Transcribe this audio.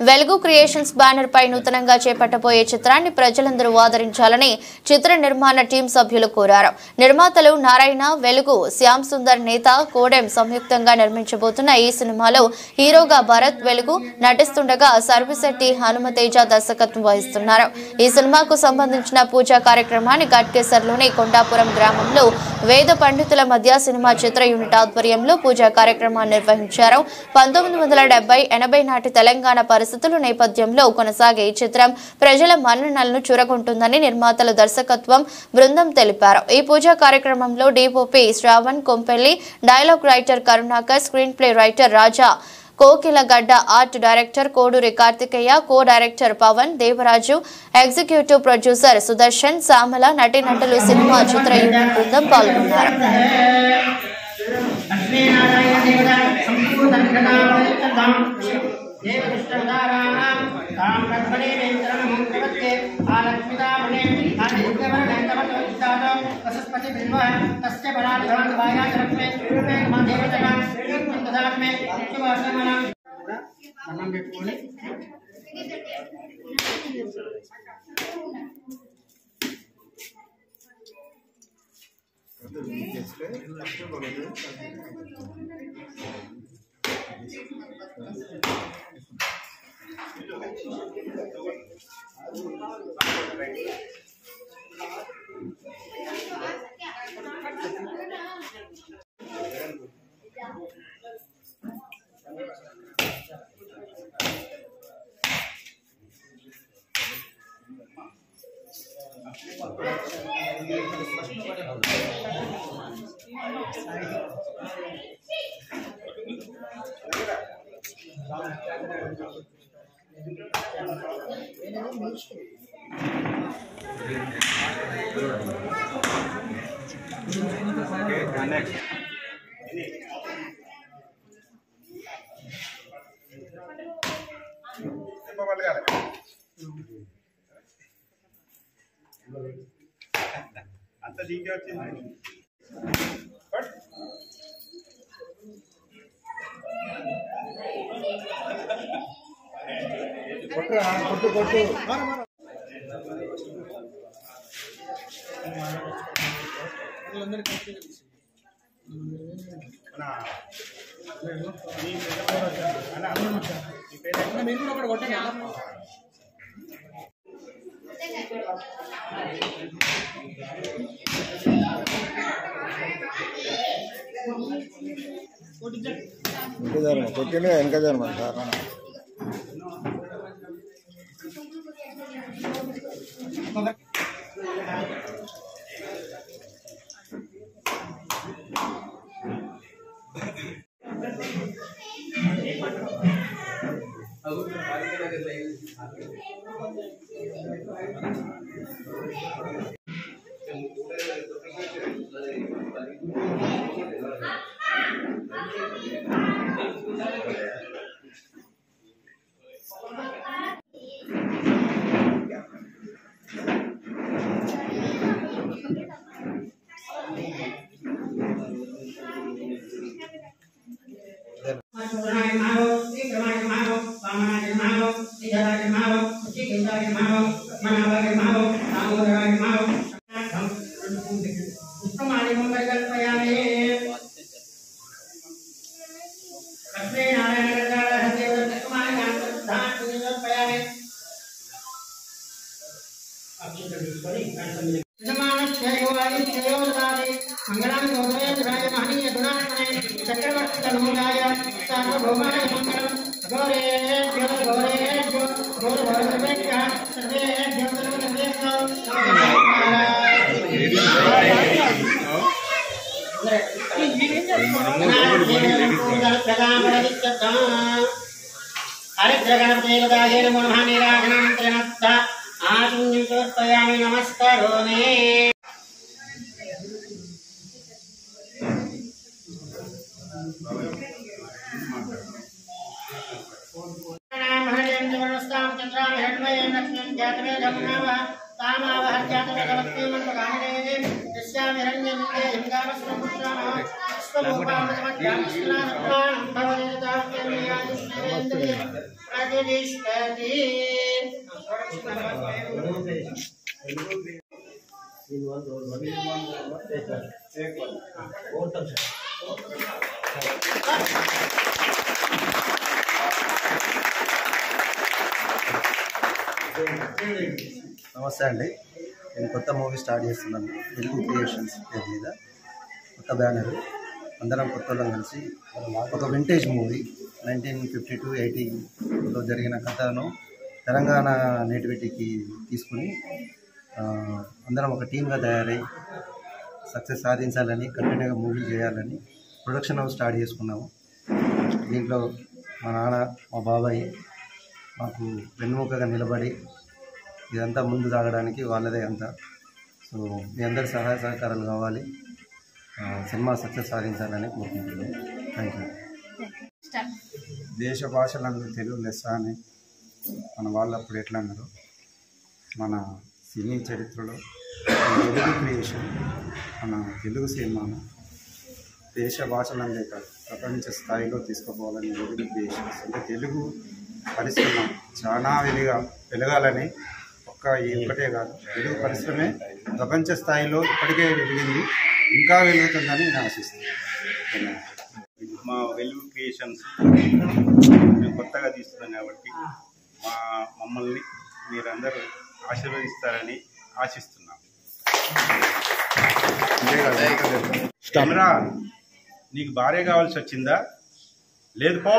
వెలుగు creations banner పై నూతనంగా చేపట్టబోయే చిత్రాన్ని ప్రజలందరూ ఆదరించాలని చిత్ర నిర్మాణ టీం సభ్యులు కోరారు. నిర్మాతలు నారాయణ, వెలుగు, శ్యామ్ సుందర్ నేత, కోడెం సంయుక్తంగా నిర్మించబోతున్న ఈ సినిమాలో హీరోగా భరత్ వెలుగు నటిస్తుండగా సర్విశెట్టి హనుమతేజ దర్శకత్వం వహిస్తున్నారు. ఈ సినిమాకు సంబంధించిన పూజా కార్యక్రమాన్ని ఘట్కేసర్లోని కొండాపురం గ్రామంలో వేద పండితుల మధ్య సినిమా చిత్ర యూనిట్ ఆధ్వర్యంలో పూజా కార్యక్రమాన్ని నిర్వహించారు. 1970-80 నాటి తెలంగాణ పరిస్థితుల నేపథ్యంలో కొనసాగే ఈ చిత్రం ప్రజల మన్ననలను చూరగొంటుందని నిర్మాతల దర్శకత్వం బృందం తెలిపారు. ఈ పూజా కార్యక్రమంలో DOP Shravan Kompelli, dialogue writer Karunakar, screen play writer Raja, Kokilagadda, art director Koduri Karthikeya, co director Pavan, Devaraju, executive producer Sudarshan, Samala, నటీనటులు, సినిమా చిత్ర యూనిట్ బృందం పాల్గొన్నారు. అంత దీనికి వచ్చింది. కొట్టు కొట్టు మీరు కూడా ఒకటి కొట్టండి. కొట్టిండు వెనక జరమంటారు. నమస్తే అండి. నేను కొత్త మూవీ స్టార్ట్ చేస్తున్నాను. వెలుగు క్రియేషన్స్ పేరు మీద కొత్త బ్యానర్. అందరం కొత్త వాళ్ళం కలిసి ఒక వింటేజ్ మూవీ 1952-80లో జరిగిన కథను తెలంగాణ నేటివిటీకి తీసుకుని అందరం ఒక టీమ్గా తయారై సక్సెస్ సాధించాలని, కంటిన్యూగా మూవీ చేయాలని ప్రొడక్షన్ హౌస్ స్టార్ట్ చేసుకున్నాము. దీంట్లో మా నాన్న, మా బాబాయ్ మాకు వెన్నుముకగా నిలబడి ఇదంతా ముందు సాగడానికి వాళ్ళదే అంతా. సో మీ అందరి సహాయ సహకారాలు కావాలి, సినిమా సక్సెస్ సాధించాలని కోరుకుంటున్నాను. Thank you. దేశ భాషలందు తెలుగు లెస్స అని మన వాళ్ళు అప్పుడు ఎట్లా అన్నారు, మన సినీ చరిత్రలో తెలుగు క్రియేషన్, మన తెలుగు సినిమాను దేశ భాషలందే కాదు ప్రపంచ స్థాయిలో తీసుకుపోవాలని తెలుగు క్రియేషన్స్ అంటే తెలుగు పరిశ్రమ చాలా వెలగాలని ఒక్కటే కాదు, తెలుగు పరిశ్రమే ప్రపంచ స్థాయిలో ఇప్పటికే వెలిగింది, ఇంకా వెలుగుతుందని నేను ఆశిస్తున్నాను. మా వెలుగు క్రియేషన్స్ మేము కొత్తగా తీస్తున్నాం కాబట్టి మమ్మల్ని మీరందరూ ఆశీర్వదిస్తారని ఆశిస్తున్నాం. కెమెరా నీకు భార్య కావాల్సి వచ్చిందా? లేదు పో.